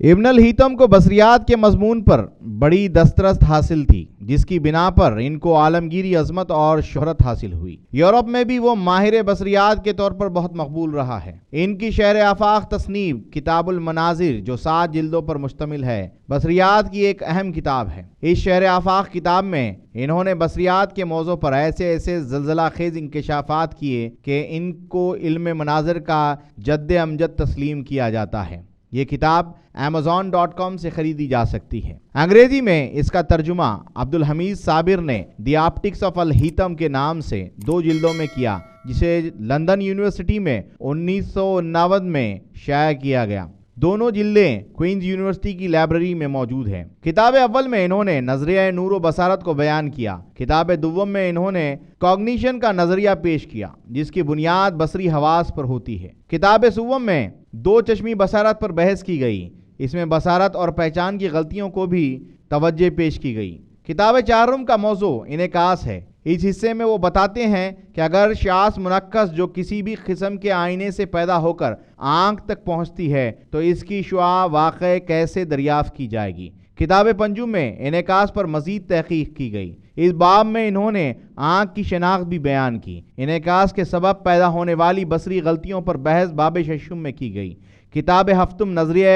ابن الہیتم کو بصریات کے مضمون پر بڑی دسترس حاصل تھی، جس کی بنا پر ان کو عالمگیری عظمت اور شہرت حاصل ہوئی۔ یورپ میں بھی وہ ماہر بصریات کے طور پر بہت مقبول رہا ہے۔ ان کی شہر آفاق تصنیف کتاب المناظر جو 7 جلدوں پر مشتمل ہے، بصریات کی ایک اہم کتاب ہے۔ اس شہر آفاق کتاب میں انہوں نے بصریات کے موضوع پر ایسے زلزلہ خیز انکشافات کیے کہ ان کو علم مناظر کا جد امجد تسلیم کیا جاتا ہے۔ یہ کتاب amazon.com سے خریدی جا سکتی ہے۔ انگریزی میں اس کا ترجمہ عبدالحمید صابر نے دی آپٹکس آف الہیتم کے نام سے 2 جلدوں میں کیا، جسے لندن یونیورسٹی میں 1989 میں شائع کیا گیا۔ دونوں جلدیں کوئنز یونیورسٹی کی لائبریری میں موجود ہیں۔ کتاب اول میں انہوں نے نظریہ نور و بصارت کو بیان کیا۔ کتاب دوم میں انہوں نے کوگنیشن کا نظریہ پیش کیا، جس کی بنیاد بصری حواس پر ہوتی ہے۔ کتاب سوم میں 2 چشمی بصارت پر بحث کی گئی۔ اس میں بصارت اور پہچان کی غلطیوں کو بھی توجہ پیش کی گئی۔ کتاب چہارم کا موضوع انعکاس ہے۔ اس حصے میں وہ بتاتے ہیں کہ اگر شعاع منعکس جو کسی بھی قسم کے آئینے سے پیدا ہو کر آنکھ تک پہنچتی ہے تو اس کی شعاع واقع کیسے دریافت کی جائے گی۔ کتاب پنجم میں انعکاس پر مزید تحقیق کی گئی۔ اس باب میں انہوں نے آنکھ کی شناخت بھی بیان کی۔ انعکاس کے سبب پیدا ہونے والی بصری غلطیوں پر بحث باب ششم میں کی گئی۔ کتاب ہفتم نظریہ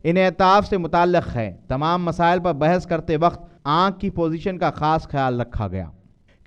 انعطاف سے متعلق ہے۔ تمام مسائل پر بحث کرتے وقت آنکھ کی پوزیشن کا خاص خیال رکھا گیا۔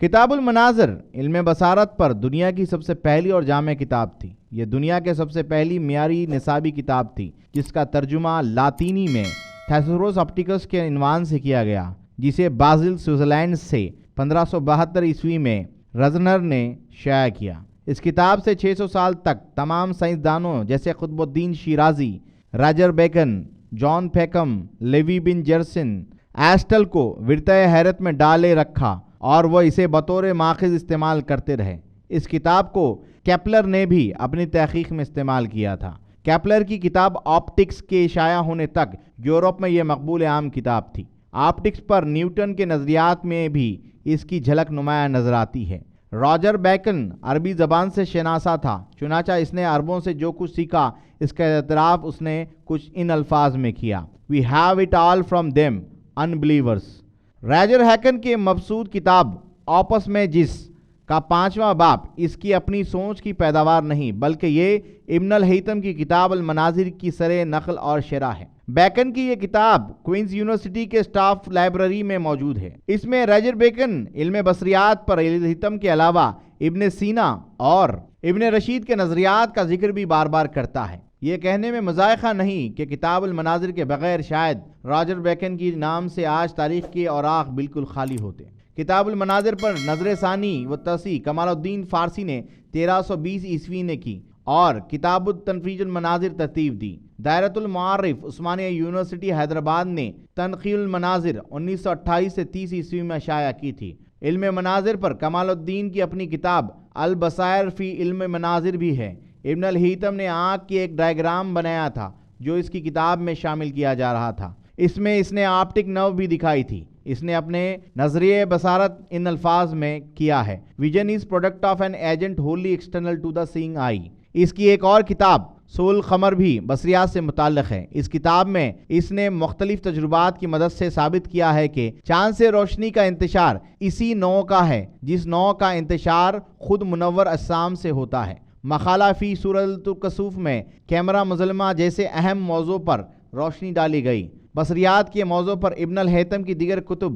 کتاب المناظر علم بصارت پر دنیا کی سب سے پہلی اور جامع کتاب تھی۔ یہ دنیا کے سب سے پہلی معیاری نصابی کتاب تھی، جس کا ترجمہ لاطینی میں تھیسوروس آپٹیکس کے عنوان سے کیا گیا، جسے بازل سوئٹزرلینڈ سے 1572 عیسوی میں رزنر نے شائع کیا۔ اس کتاب سے 600 سال تک تمام سائنسدانوں جیسے قطب الدین شیرازی، راجر بیکن، جان پیکم، لیوی بن جرسن، ایسٹل کو ورطۂ حیرت میں ڈالے رکھا اور وہ اسے بطور ماخذ استعمال کرتے رہے۔ اس کتاب کو کیپلر نے بھی اپنی تحقیق میں استعمال کیا تھا۔ کیپلر کی کتاب آپٹکس کے شائع ہونے تک یورپ میں یہ مقبول عام کتاب تھی۔ آپٹکس پر نیوٹن کے نظریات میں بھی اس کی جھلک نمایاں نظر آتی ہے۔ راجر بیکن عربی زبان سے شناسا تھا، چنانچہ اس نے عربوں سے جو کچھ سیکھا اس کا اعتراف اس نے کچھ ان الفاظ میں کیا: "We have it all from them, unbelievers." Roger ہیکن کی مبسوط کتاب آپس میں جس کا 5واں باب اس کی اپنی سوچ کی پیداوار نہیں، بلکہ یہ ابن الہیتم کی کتاب المناظر کی سرِ نقل اور شرح ہے۔ بیکن کی یہ کتاب کوئنز یونیورسٹی کے اسٹاف لائبریری میں موجود ہے۔ اس میں راجر بیکن علم بصریات پر الہیتم کے علاوہ ابن سینا اور ابن رشید کے نظریات کا ذکر بھی بار بار کرتا ہے۔ یہ کہنے میں مذائقہ نہیں کہ کتاب المناظر کے بغیر شاید راجر بیکن کی نام سے آج تاریخ کے اوراق بالکل خالی ہوتے۔ کتاب المناظر پر نظر ثانی و توسیع کمال الدین فارسی نے 1320 عیسوی نے کی اور کتاب التنفیذ المناظر ترتیب دی۔ دائرۃ المعارف عثمانیہ یونیورسٹی حیدرآباد نے تنقیح المناظر 1928 سے 30 عیسوی میں شائع کی تھی۔ علم مناظر پر کمال الدین کی اپنی کتاب البصائر فی علم مناظر بھی ہے۔ ابن الہیتم نے آنکھ کی ایک ڈائیگرام بنایا تھا جو اس کی کتاب میں شامل کیا جا رہا تھا۔ اس میں اس نے آپٹک نرو بھی دکھائی تھی۔ اس نے اپنے نظریہ بصارت ان الفاظ میں کیا ہے: "Vision is product of an agent wholly external to the seeing eye." اس کی ایک اور کتاب سول قمر بھی بصریات سے متعلق ہے۔ اس کتاب میں اس نے مختلف تجربات کی مدد سے ثابت کیا ہے کہ چاند سے روشنی کا انتشار اسی نوع کا ہے جس نوع کا انتشار خود منور اجسام سے ہوتا ہے۔ مقالہ فی سورۃ الکسوف میں کیمرہ مظلمہ جیسے اہم موضوع پر روشنی ڈالی گئی۔ بصریات کے موضوع پر ابن الہیتم کی دیگر کتب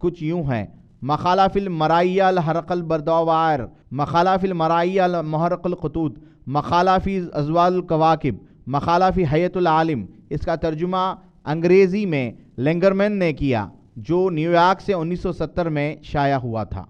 کچھ یوں ہیں: مقالہ فی المرائیہ الحرق البردوائر، مقالہ فی المرائیہ المحرق الخطوط، مقالہ فی ازوال الکواکب، مقالہ فی حیۃ العالم۔ اس کا ترجمہ انگریزی میں لنگرمین نے کیا، جو نیو یارک سے 1970 میں شائع ہوا تھا۔